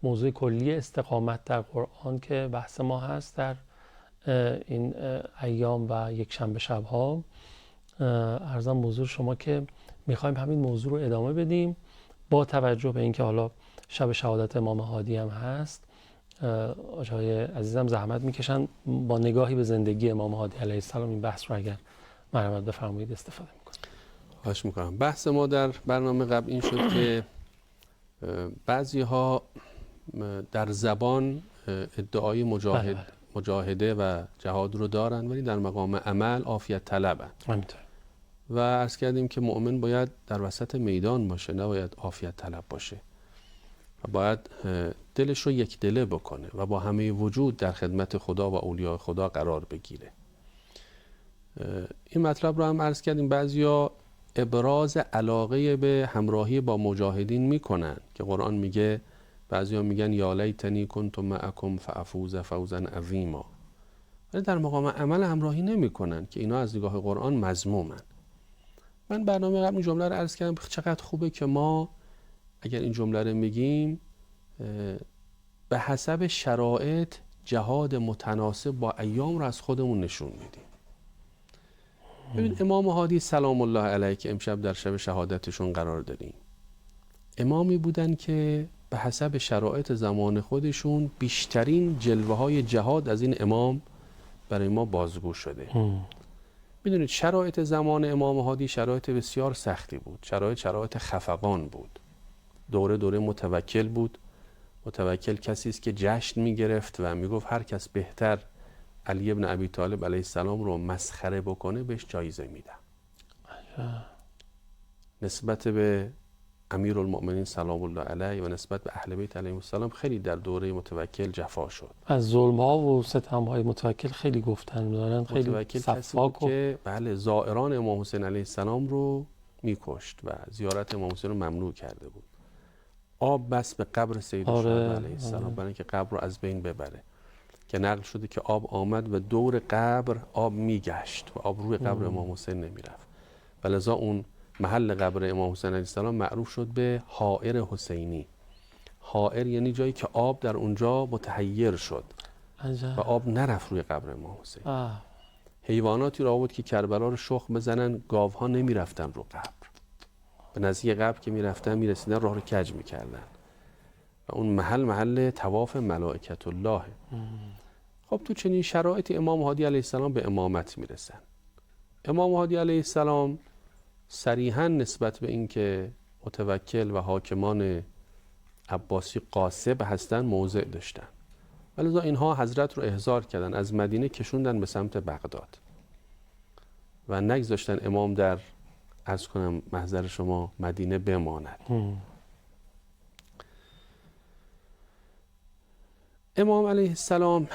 موضوع کلی استقامت در قرآن که بحث ما هست در این ایام و یک شنبه شب‌ها. عرضم حضور شما که میخوایم همین موضوع رو ادامه بدیم با توجه به اینکه حالا شب شهادت امام هادی هم هست. آقای عزیزم زحمت میکشن با نگاهی به زندگی امام هادی علیه السلام این بحث رو اگر مرحمت بفرمایید استفاده میکنم. خواهش میکنم. بحث ما در برنامه قبل این شد که بعضی ها در زبان ادعای مجاهده و جهاد رو دارن ولی در مقام عمل عافیت طلبن. و عرض کردیم که مؤمن باید در وسط میدان باشه، نباید عافیت طلب باشه و باید دلش رو یک دله بکنه و با همه وجود در خدمت خدا و اولیاء خدا قرار بگیره. این مطلب رو هم عرض کردیم بعضیا ابراز علاقه به همراهی با مجاهدین میکنن که قرآن میگه، بعضیا میگن یا لیتنی کنت معکم فافوز فوزا عظیما، ولی در مقام عمل همراهی نمیکنن که اینا از نگاه قرآن مذمومن. من برنامه قبل این جمله رو عرض کردم چقدر خوبه که ما اگر این جمله رو میگیم به حسب شرایط جهاد متناسب با ایام رو از خودمون نشون میدیم. ببین امام هادی سلام الله علیه که امشب در شب شهادتشون قرار داریم، امامی بودن که به حسب شرایط زمان خودشون بیشترین جلوه های جهاد از این امام برای ما بازگو شده. میدونید شرایط زمان امام هادی شرایط بسیار سختی بود، شرایط خفقان بود. دوره متوکل بود. متوکل کسی است که جشن میگرفت و میگفت هر کس بهتر علی ابن ابی طالب علیه السلام رو مسخره بکنه بهش جایزه میدم. نسبت به امیرالمؤمنین سلام الله علیه و نسبت به اهل بیت علیهم السلام خیلی در دوره متوکل جفا شد. از ظلم ها و ستم های متوکل خیلی گفتن دارن، خیلی صفاک که بله زائران امام حسین علیه السلام رو میکشت و زیارت امام حسین رو ممنوع کرده بود. آب بس به قبر سید الشهدا علیه السلام برای اینکه قبر رو از بین ببره که نقل شده که آب آمد و دور قبر آب میگشت و آب روی قبر امام حسین نمیرفت و لذا اون محل قبر امام حسین علیه السلام معروف شد به حائر حسینی. حائر یعنی جایی که آب در اونجا متحیر شد و آب نرفت روی قبر امام حسین. حیواناتی را بود که کربلا رو شخم بزنن، گاوها نمیرفتن رو قبر، به نزدیک قبر که میرفتن میرسیدن راه رو کج میکردن و اون محل طواف ملائکت الله. خب تو چنین شرایطی امام هادی علیه السلام به امامت میرسن. امام هادی علیه السلام صریحاً نسبت به اینکه متوکل و حاکمان عباسی غاصب هستن موضع داشتن، ولذا اینها حضرت رو احضار کردن، از مدینه کشوندن به سمت بغداد و نگذاشتن امام در عرض کنم محضر شما مدینه بماند. امام علیه السلام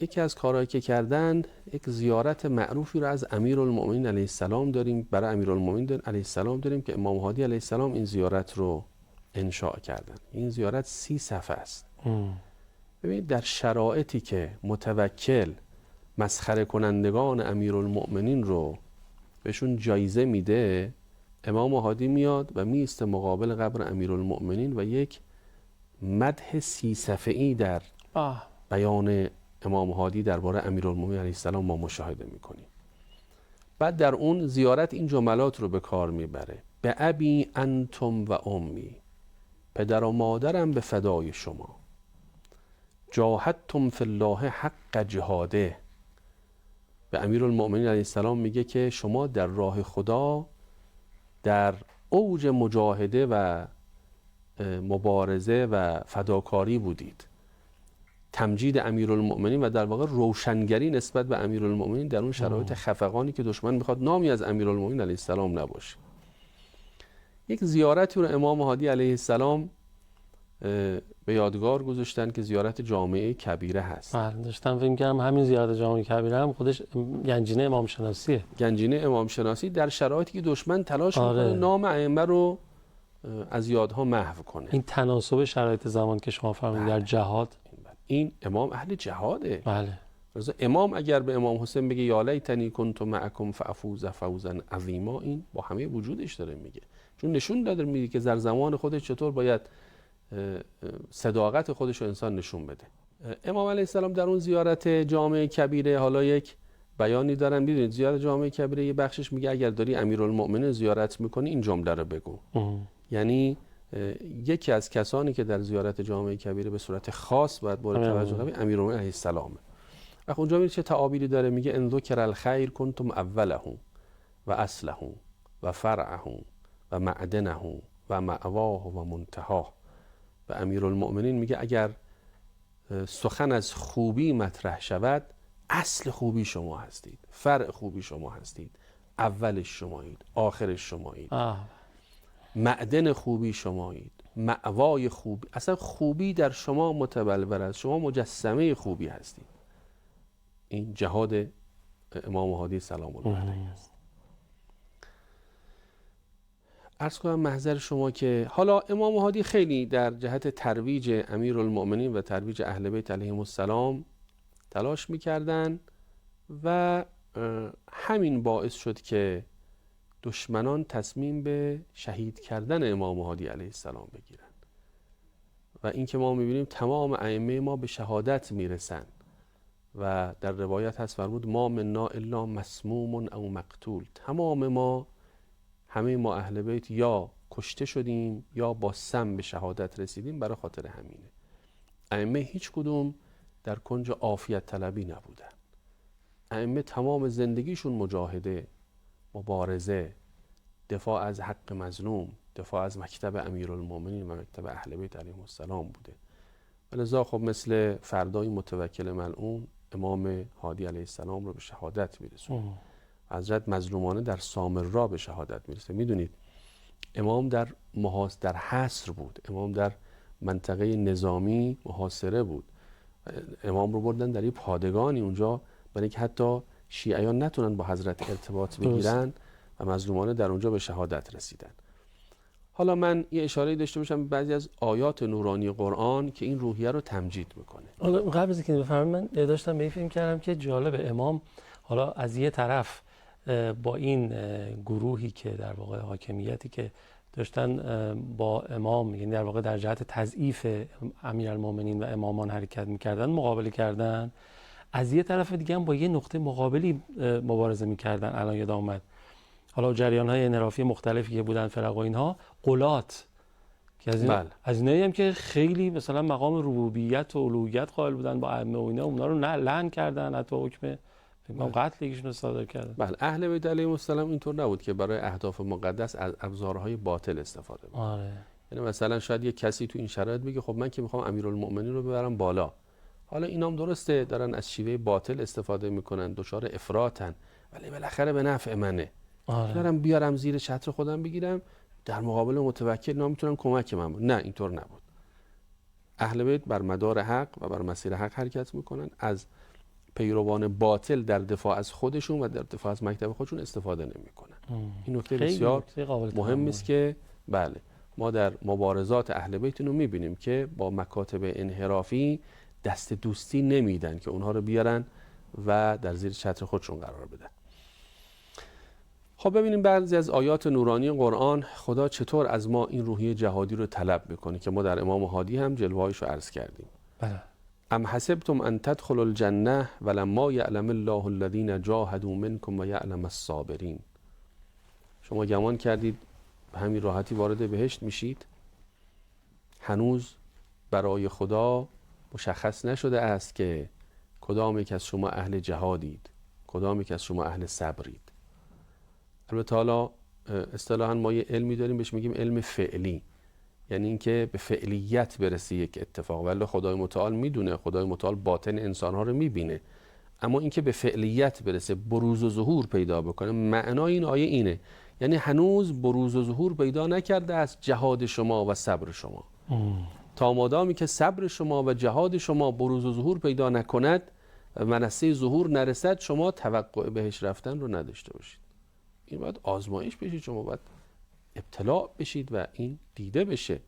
یکی از کارهایی که کردن، یک زیارت معروفی رو از امیرالمؤمنین علیه السلام داریم، برای امیرالمؤمنین علیه السلام داریم که امام هادی علیه السلام این زیارت رو انشاء کردن. این زیارت 30 صفحه است. ببینید در شرایطی که متوکل مسخره کنندگان امیرالمؤمنین رو بهشون جایزه میده، امام هادی میاد و میسته مقابل قبر امیرالمؤمنین و یک مدح 30 صفحه‌ای در بیان امام هادی درباره امیرالمؤمنین علیه السلام ما مشاهده میکنیم. بعد در اون زیارت این جملات رو به کار میبره: به ابی انتم و امی، پدر و مادرم به فدای شما، جاهدتم فی الله حق جهاده. به امیرالمؤمنین علیه السلام میگه که شما در راه خدا در اوج مجاهده و مبارزه و فداکاری بودید. تمجید امیرالمؤمنین و در واقع روشنگری نسبت به امیرالمؤمنین در اون شرایط خفقانی که دشمن میخواد نامی از امیرالمؤمنین علیه السلام نباشه. یک زیارتی رو امام هادی علیه السلام به یادگار گذاشتن که زیارت جامعه کبیره هست. داشتم فکر می‌کردم همین زیارت جامعه کبیره هم خودش گنجینه امام شناسیه. گنجینه امام شناسی در شرایطی که دشمن تلاش میکنه نام ائمه رو از یادها محو کنه. این تناسب شرایط زمان که شما فرمودید در جهاد، این امام اهل جهاده. بله. امام اگر به امام حسین بگه یا لیتنی کنت معکم فافوز فوزا عظیما، این با همه وجودش داره میگه، چون نشون داده میگه که در زمان خودش چطور باید صداقت خودش رو انسان نشون بده. امام علیه السلام در اون زیارت جامع کبیره، حالا یک بیانی دارن، میدونید زیارت جامع کبیره یه بخشش میگه اگر داری امیرالمؤمنین زیارت میکنی این جمله رو بگو. یعنی یکی از کسانی که در زیارت جامع کبیره به صورت خاص باید مورد توجه قرار بگیره امیرالمؤمنین علیه السلام. اونجا میگه چه تعابیری داره، میگه ان ذکر الخیر کنتم اوله و اصله و فرعه و معدنه و مأواه و منتهاه. و امیرالمؤمنین میگه اگر سخن از خوبی مطرح شود، اصل خوبی شما هستید، فرع خوبی شما هستید، اولش شمایید، آخرش شمایید، معدن خوبی شمایید، مأوای خوبی، اصلا خوبی در شما متبلور است، شما مجسمه خوبی هستید. این جهاد امام هادی سلام الله علیه است. عرض کنم محضر شما که حالا امام هادی خیلی در جهت ترویج امیرالمؤمنین و ترویج اهل بیت علیهم السلام تلاش میکردن و همین باعث شد که دشمنان تصمیم به شهید کردن امام هادی علیه السلام بگیرن و این که ما میبینیم تمام ائمه ما به شهادت میرسن و در روایت هست فرمود ما منا الا مسموم او مقتول، تمام ما، همه ما اهل بیت یا کشته شدیم یا با سم به شهادت رسیدیم. برای خاطر همینه ائمه هیچ کدوم در کنج عافیت طلبی نبودن. ائمه تمام زندگیشون مجاهده، مبارزه، دفاع از حق مظلوم، دفاع از مکتب امیرالمؤمنین و مکتب اهل بیت علیهم السلام بوده. ولذا خب مثل فردای متوکل ملعون امام هادی علیه السلام رو به شهادت میرسونه. حضرت مظلومانه در سامرا به شهادت میرسه. میدونید امام در حصر بود، امام در منطقه نظامی محاصره بود. امام رو بردن در یه پادگانی اونجا برای اینکه حتی شیعیان نتونن با حضرت ارتباط بگیرن و مظلومانه در اونجا به شهادت رسیدن. حالا من یه اشاره داشته باشم بعضی از آیات نورانی قرآن که این روحیه رو تمجید میکنه. حالا قبل از اینکه بفرمایید من داشتم به این فکر کردم که جالب امام حالا از یه طرف با این گروهی که در واقع حاکمیتی که داشتن با امام، یعنی در واقع در جهت تضعیف امیرالمؤمنین و امامان حرکت میکردن، مقابله کردن، از یه طرف دیگه هم با یه نقطه مقابلی مبارزه میکردن. الان یاد اومد حالا جریان‌های انحرافی مختلفی که بودن، فرق و اینها، قلات که از اینایی هم که خیلی مثلا مقام ربوبیت و الوهیت قائل بودن با ائمه و اینا، اونا رو لعن کردن، حتی حکم قتل یکیشون رو صادر کردن. بله، اهل بیت علیهم السلام اینطور نبود که برای اهداف مقدس از ابزارهای باطل استفاده کنه. آره. یعنی مثلا شاید یک کسی تو این شرایط بگه خب من که میخوام امیرالمؤمنین رو ببرم بالا، حالا اینام درسته دارن از شیوه باطل استفاده میکنن، دچار افراطن، ولی بالاخره به نفع منه. دارم بیارم زیر چتر خودم بگیرم، در مقابل متوکل نمیتونم کمک من. نه، اینطور نبود. اهل بیت بر مدار حق و بر مسیر حق حرکت میکنن، از پیروان باطل در دفاع از خودشون و در دفاع از مکتب خودشون استفاده نمیکنن. این نکته بسیار مهم است که بله ما در مبارزات اهل بیت رو میبینیم که با مکاتب انحرافی دست دوستی نمیدن که اونها رو بیارن و در زیر چتر خودشون قرار بدن. خب ببینیم بعضی از آیات نورانی قرآن خدا چطور از ما این روحیه جهادی رو طلب میکنه که ما در امام هادی هم جلوه‌هایش رو عرض کردیم. بله. ام حسبتم ان تدخلوا الجنه ولما یعلم الله الذین جاهدوا منکم و یعلم الصابرین. شما گمان کردید به همین راحتی وارد بهشت میشید؟ هنوز برای خدا مشخص نشده است که کدام یک از شما اهل جهادید، کدام یک از شما اهل صبرید. البته حالا اصطلاحاً ما یه علمی داریم بهش میگیم علم فعلی، یعنی اینکه به فعلیت برسه یک اتفاق. ولی خدای متعال میدونه، خدای متعال باطن انسانها رو میبینه، اما اینکه به فعلیت برسه، بروز و ظهور پیدا بکنه، معنای این آیه اینه، یعنی هنوز بروز و ظهور پیدا نکرده از جهاد شما و صبر شما. تا مادامی که صبر شما و جهاد شما بروز و ظهور پیدا نکند و منصه ظهور نرسد، شما توقع بهش رفتن رو نداشته باشید. این باید آزمایش بشید، شما باید ابتلا بشید و این دیده بشه.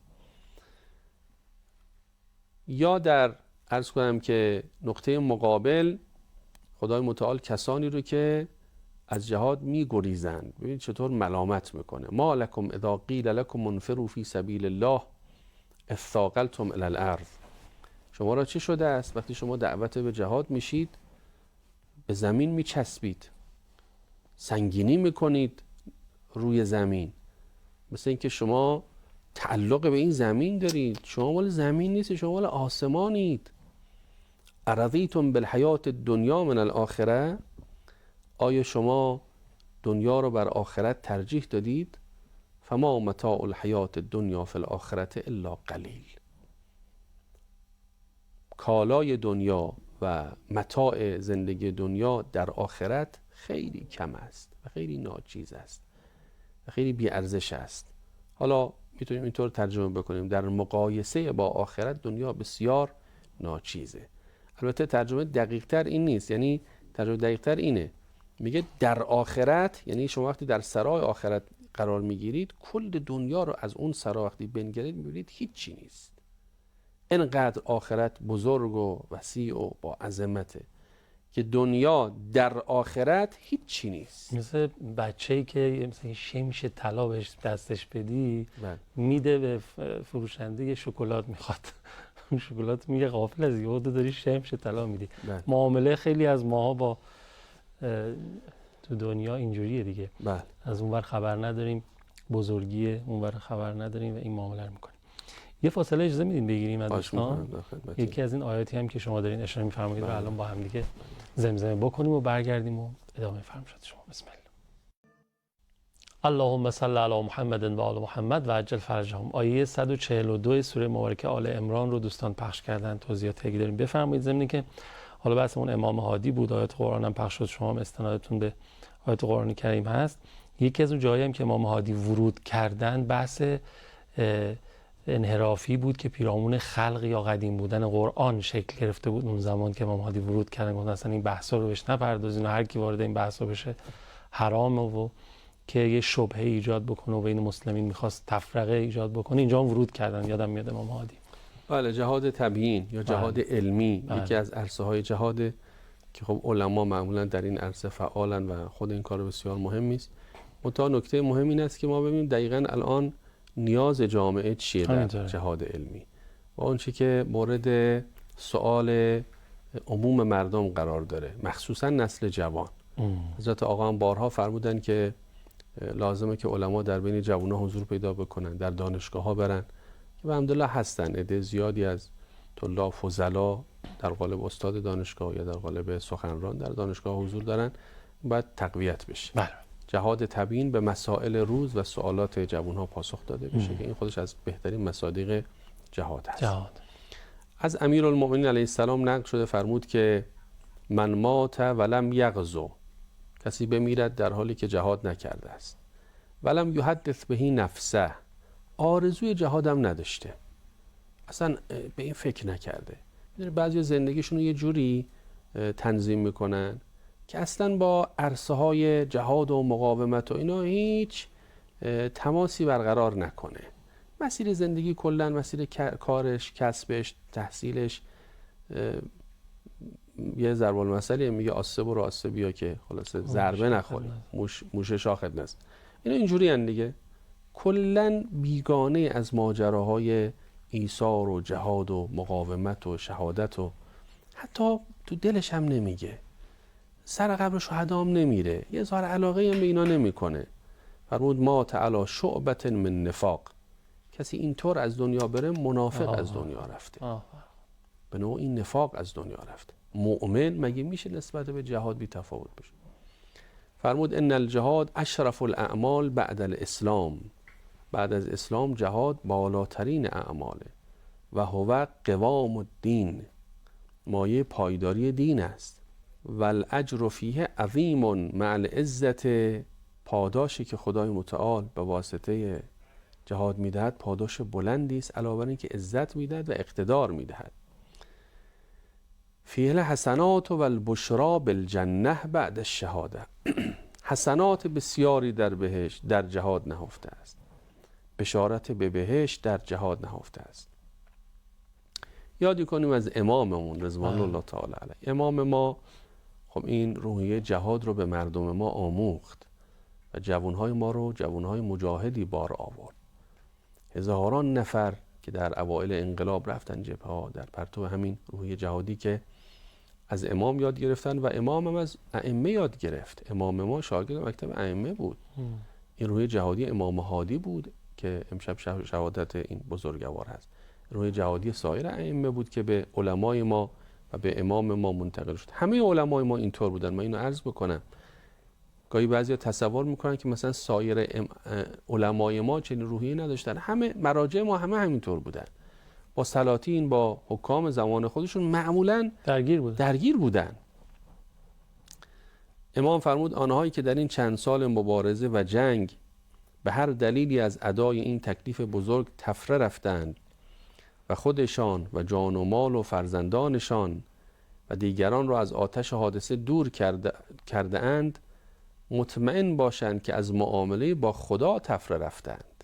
یا در عرض کنم که نقطه مقابل خدای متعال کسانی رو که از جهاد می گریزند، ببینید چطور ملامت میکنه. ما لکم اذا قیل لکم انفروا فی سبیل الله اثاقلتم الی الارض. شما را چه شده است وقتی شما دعوت به جهاد میشید به زمین میچسبید، سنگینی میکنید روی زمین، مثل اینکه شما تعلق به این زمین دارید. شما مال زمین نیستید، شما مال آسمانید. ارضیتم بالحیات الدنیا من الاخره، آیا شما دنیا رو بر آخرت ترجیح دادید؟ فما متاع الحیات الدنیا فی الاخرة الا قلیل. کالای دنیا و متاع زندگی دنیا در آخرت خیلی کم است و خیلی ناچیز است و خیلی بی ارزش است. حالا میتونیم اینطور ترجمه بکنیم در مقایسه با آخرت دنیا بسیار ناچیزه. البته ترجمه دقیق تر این نیست، یعنی ترجمه دقیق تر اینه، میگه در آخرت، یعنی شما وقتی در سرای آخرت قرار میگیرید کل دنیا رو از اون سرا وقتی بنگرید میبینید هیچی نیست. اینقدر آخرت بزرگ و وسیع و با عظمته که دنیا در آخرت هیچی نیست. مثل بچه‌ای که مثلا شمش طلا بهش دستش بدی میده به فروشنده یه شکلات میخواد، اون شکلات میگه غافل از یه داری شمش طلا میدی. معامله خیلی از ماها با تو دنیا اینجوریه دیگه. از اونور خبر نداریم، بزرگی اونور خبر نداریم و این معامله رو میکنیم. یه فاصله اجازه میدین بگیریم از دوستان؟ یکی از این آیاتی هم که شما دارین اشاره میفرمایید رو الان با هم دیگه زمزمه بکنیم و برگردیم و ادامه فرمایشات شما. بسم الله. اللهم صل علی محمد و آل محمد و عجل فرجهم. آیه 142 سوره مبارکه آل عمران رو دوستان پخش کردن، توضیحاتی داریم بفرمایید. ضمن که حالا بحثمون امام هادی بود، آیات قرآن هم پخش شد، شما هم استنادتون به آیات قرآن کریم هست. یکی از اون جایی هم که امام هادی ورود کردن بحث انحرافی بود که پیرامون خلق یا قدیم بودن قرآن شکل گرفته بود اون زمان که امام هادی ورود کردن. گفتن اصلا این بحثا رو بهش نپردازین و هر کی وارد این بحثا بشه حرامه و که یه شبهه ایجاد بکنه و بین مسلمین میخواست تفرقه ایجاد بکنه. اینجا هم ورود کردن، یادم میاد امام هادی. بله، جهاد تبیین یا جهاد علمی یکی از عرصه های جهاده که خب علما معمولا در این عرصه فعالن و خود این کار بسیار مهمی است. منتها نکته مهم این است که ما ببینیم دقیقاً الان نیاز جامعه چیه در جهاد علمی و اون چی که مورد سوال عموم مردم قرار داره، مخصوصا نسل جوان. حضرت آقا هم بارها فرمودن که لازمه که علما در بین جوان‌ها حضور پیدا بکنن، در دانشگاه‌ها برن که الحمدلله هستن عده زیادی از طلاب فضلا در قالب استاد دانشگاه یا در قالب سخنران در دانشگاه حضور دارن، باید تقویت بشه. بله. جهاد تبیین به مسائل روز و سوالات جوان‌ها پاسخ داده بشه که این خودش از بهترین مصادیق جهاد هست. از امیرالمؤمنین علیه السلام نقل شده فرمود که من مات ولم یغزو، کسی بمیرد در حالی که جهاد نکرده است، ولم یحدث بهی نفسه، آرزوی جهادم نداشته، اصلا به این فکر نکرده. بعضی زندگیشون رو یه جوری تنظیم میکنن که اصلا با عرصه های جهاد و مقاومت و اینا هیچ تماسی برقرار نکنه. مسیر زندگی کلا، مسیر کارش، کسبش، تحصیلش یه ضرب المثلی میگه آسه برو آسه بیا که خلاصه ضربه نخوری، موش شاخت نست. اینا اینجوری هن دیگه، کلا بیگانه از ماجراهای ایثار و جهاد و مقاومت و شهادت و حتی تو دلش هم نمیگه، سر قبر شهدا هم نمیره، یه اظهار علاقه هم به اینا نمیکنه. فرمود مات علی شعبة من نفاق، کسی اینطور از دنیا بره منافق از دنیا رفته، به نوع این نفاق از دنیا رفته. مؤمن مگه میشه نسبت به جهاد بی تفاوت بشه؟ فرمود ان الجهاد اشرف الاعمال بعد الاسلام، بعد از اسلام جهاد بالاترین اعماله و هو قوام الدین، مایه پایداری دین است. و الاجر فیه عظیم مع العزت، پاداشی که خدای متعال به واسطه جهاد میدهد پاداش بلندی است، علاوه بر اینکه عزت میدهد و اقتدار میدهد. فیه الحسنات و البشرا بالجنه بعد الشهاده، حسنات بسیاری در بهشت در جهاد نهفته است، بشارت به بهشت در جهاد نهفته است. یادی کنیم از اماممون رضوان الله تعالی علیه. امام ما خب این روحیه جهاد رو به مردم ما آموخت و جوانهای ما رو جوانهای مجاهدی بار آورد. هزاران نفر که در اوایل انقلاب رفتن جبهه ها در پرتو همین روحیه جهادی که از امام یاد گرفتن و امام هم از ائمه یاد گرفت. امام ما شاگرد مکتب ائمه بود. این روحیه جهادی امام هادی بود که امشب شهادت این بزرگوار هست. روحیه جهادی سایر ائمه بود که به علمای ما و به امام ما منتقل شد. همه علمای ما اینطور بودن. من اینو عرض بکنم. گاهی بعضیا تصور میکنن که مثلا سایر علمای ما چنین روحیه‌ای نداشتن. همه مراجع ما همینطور بودن. با سلاطین، با حکام زمان خودشون معمولاً درگیر بودن. امام فرمود آنهایی که در این چند سال مبارزه و جنگ به هر دلیلی از ادای این تکلیف بزرگ تفره رفتند و خودشان و جان و مال و فرزندانشان و دیگران را از آتش حادثه دور کرده اند، مطمئن باشند که از معامله با خدا تفره رفتند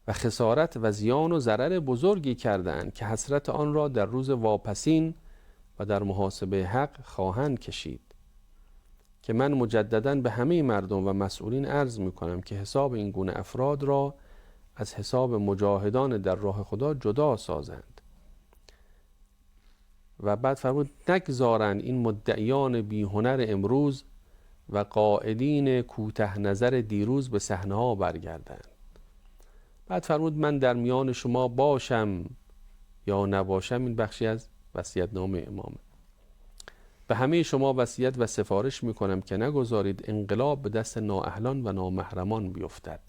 و خسارت و زیان و ضرر بزرگی کردند که حسرت آن را در روز واپسین و در محاسبه حق خواهند کشید. که من مجدداً به همه مردم و مسئولین عرض می کنم که حساب این گونه افراد را از حساب مجاهدان در راه خدا جدا سازند. و بعد فرمود نگذارند این مدعیان بی‌هنر امروز و قائلین کوته نظر دیروز به صحنه ها برگردند. بعد فرمود من در میان شما باشم یا نباشم، این بخشی از وصیت‌نامه امامه، به همه شما وصیت و سفارش میکنم که نگذارید انقلاب به دست نااهلان و نامحرمان بیفتد.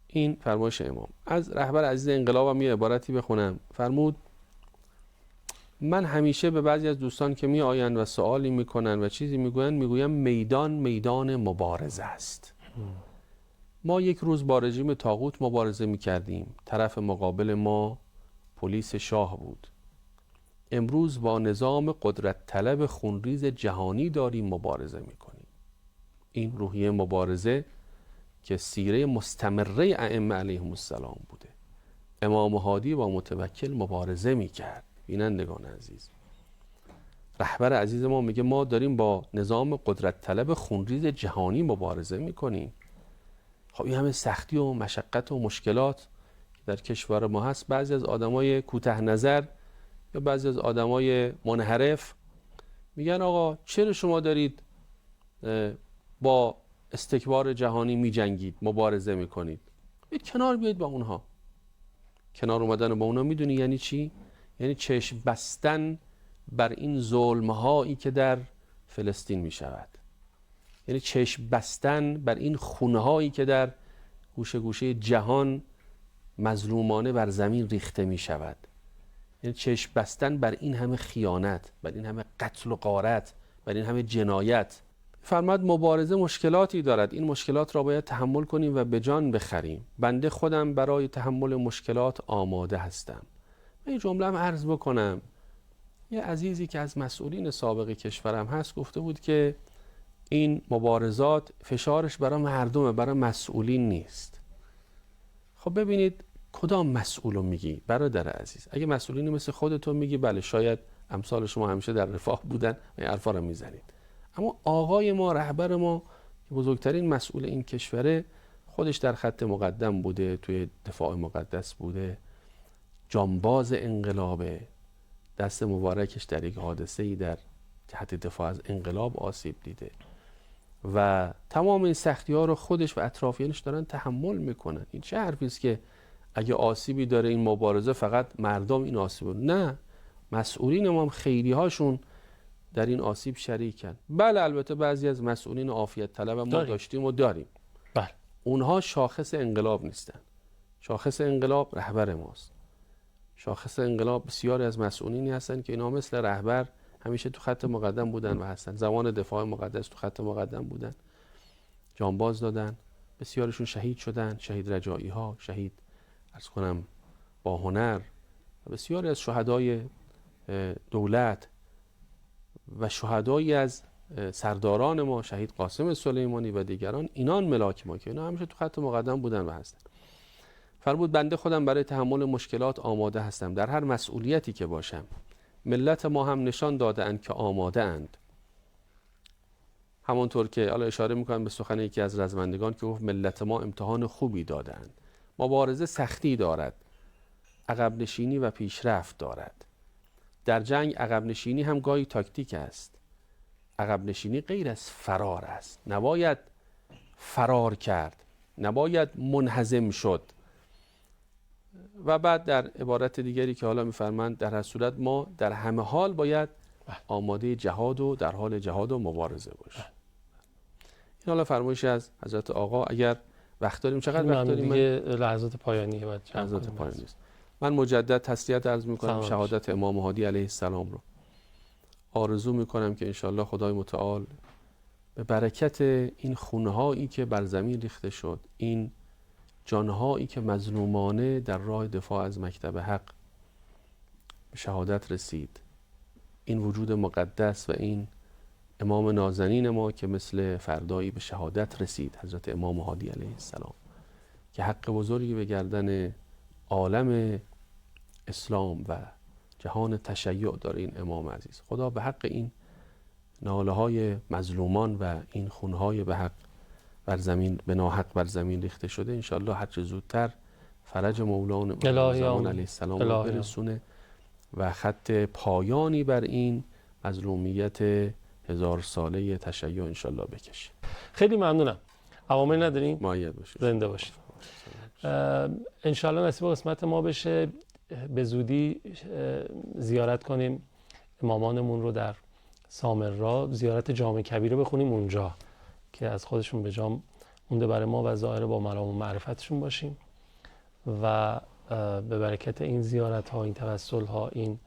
این فرمایش امام. از رهبر عزیز انقلاب هم یه عبارتی بخونم. فرمود من همیشه به بعضی از دوستان که می آیند و سوالی میکنن و چیزی میگویم میدان مبارزه است. ما یک روز با رژیم طاغوت مبارزه میکردیم. طرف مقابل ما پلیس شاه بود. امروز با نظام قدرت طلب خونریز جهانی داریم مبارزه میکنیم. این روحیه مبارزه که سیره مستمره ائمه علیهم السلام بوده. امام هادی با متوکل مبارزه میکرد. بینندگان عزیز، رهبر عزیز ما میگه ما داریم با نظام قدرت طلب خونریز جهانی مبارزه میکنیم. خب این همه سختی و مشقت و مشکلات در کشور ما هست. بعضی از آدمای کوته نظر یا بعضی از آدمای منحرف میگن آقا چرا شما دارید با استکبار جهانی میجنگید، مبارزه میکنید؟ بیاید کنار بیاید با اونها. کنار اومدن با اونها میدونی یعنی چی؟ یعنی چشم بستن بر این ظلم‌هایی که در فلسطین میشود. یعنی چشم بستن بر این خونه‌هایی که در گوشه گوشه جهان مظلومانه بر زمین ریخته میشود. یعنی چشم بستن بر این همه خیانت، بر این همه قتل و غارت، بر این همه جنایت. فرمود مبارزه مشکلاتی دارد. این مشکلات را باید تحمل کنیم و به جان بخریم. بنده خودم برای تحمل مشکلات آماده هستم. من این جمله هم عرض بکنم. یه عزیزی که از مسئولین سابق کشورم هست گفته بود که این مبارزات فشارش برای مردمه، برای مسئولین نیست. خب ببینید کدام مسئولو میگی برادر عزیز؟ اگه مسئولینی مثل خودتون میگی بله شاید امثال شما همیشه در رفاه بودن و این حرفا رو میزنید. اما آقای ما، رهبر ما که بزرگترین مسئول این کشوره، خودش در خط مقدم بوده، توی دفاع مقدس بوده، جانباز انقلابه، دست مبارکش در یک حادثه‌ای در جهت دفاع از انقلاب آسیب دیده و تمام این سختی‌ها رو خودش و اطرافیانش دارن تحمل میکنن. این چه حرفی است که اگه آسیبی داره این مبارزه فقط مردم این آسیب؟ نه، مسئولین ما خیلی هاشون در این آسیب شریکن. بله البته بعضی از مسئولین عافیت طلب ما داشتیم و داریم. بله. اونها شاخص انقلاب نیستن. شاخص انقلاب رهبر ماست. شاخص انقلاب بسیاری از مسئولینی هستن که اینا مثل رهبر همیشه تو خط مقدم بودن و هستن. زمان دفاع مقدس تو خط مقدم بودن، جانباز دادن، بسیارشون شهید شدن، شهید رجایی ها، شهید عرض کنم با هنر، بسیاری از شهدای دولت و شهدایی از سرداران ما، شهید قاسم سلیمانی و دیگران، اینان ملاک ما که اینا همیشه تو خط مقدم بودن و هستن. فرمود بنده خودم برای تحمل مشکلات آماده هستم در هر مسئولیتی که باشم. ملت ما هم نشان داده اند که آماده اند. همونطور که حالا اشاره میکنم به سخن یکی از رزمندگان که گفت ملت ما امتحان خوبی دادند. مبارزه سختی دارد، عقب نشینی و پیشرفت دارد. در جنگ عقب نشینی هم گاهی تاکتیک است. عقب نشینی غیر از فرار است. نباید فرار کرد، نباید منهزم شد. و بعد در عبارت دیگری که حالا می‌فرمایند در هر صورت ما در همه حال باید آماده جهاد و در حال جهاد و مبارزه باشیم. این حالا فرمایشی از حضرت آقا. اگر وقت داریم، چقدر وقت داریم؟ دیگه لحظات پایانیه. لحظات پایانی است. من مجدد تسلیت عرض می‌کنم شهادت امام هادی علیه السلام رو. آرزو می‌کنم که انشالله خدای متعال به برکت این خونهایی که بر زمین ریخته شد، این جانهایی که مظلومانه در راه دفاع از مکتب حق به شهادت رسید، این وجود مقدس و این امام نازنین ما که مثل فردایی به شهادت رسید، حضرت امام هادی علیه السلام، که حق بزرگی به گردن عالم اسلام و جهان تشیع داره این امام عزیز. خدا به حق این ناله های مظلومان و این خونهای به حق بر زمین، به ناحق بر زمین ریخته شده، انشالله هر چه زودتر فرج مولانا زمان علیه السلام رو برسونه و خط پایانی بر این مظلومیت 1000 ساله تشیع انشالله بکشه. خیلی ممنونم. عوامل نداریم؟ مؤید باشید. زنده باشید. انشالله نصیب قسمت ما بشه به زودی زیارت کنیم امامانمون رو در سامرا، زیارت جامع کبیره بخونیم اونجا که از خودشون به جا مونده برای ما و ظاهر با مرام و معرفتشون باشیم و به برکت این زیارت ها، این توسل ها، این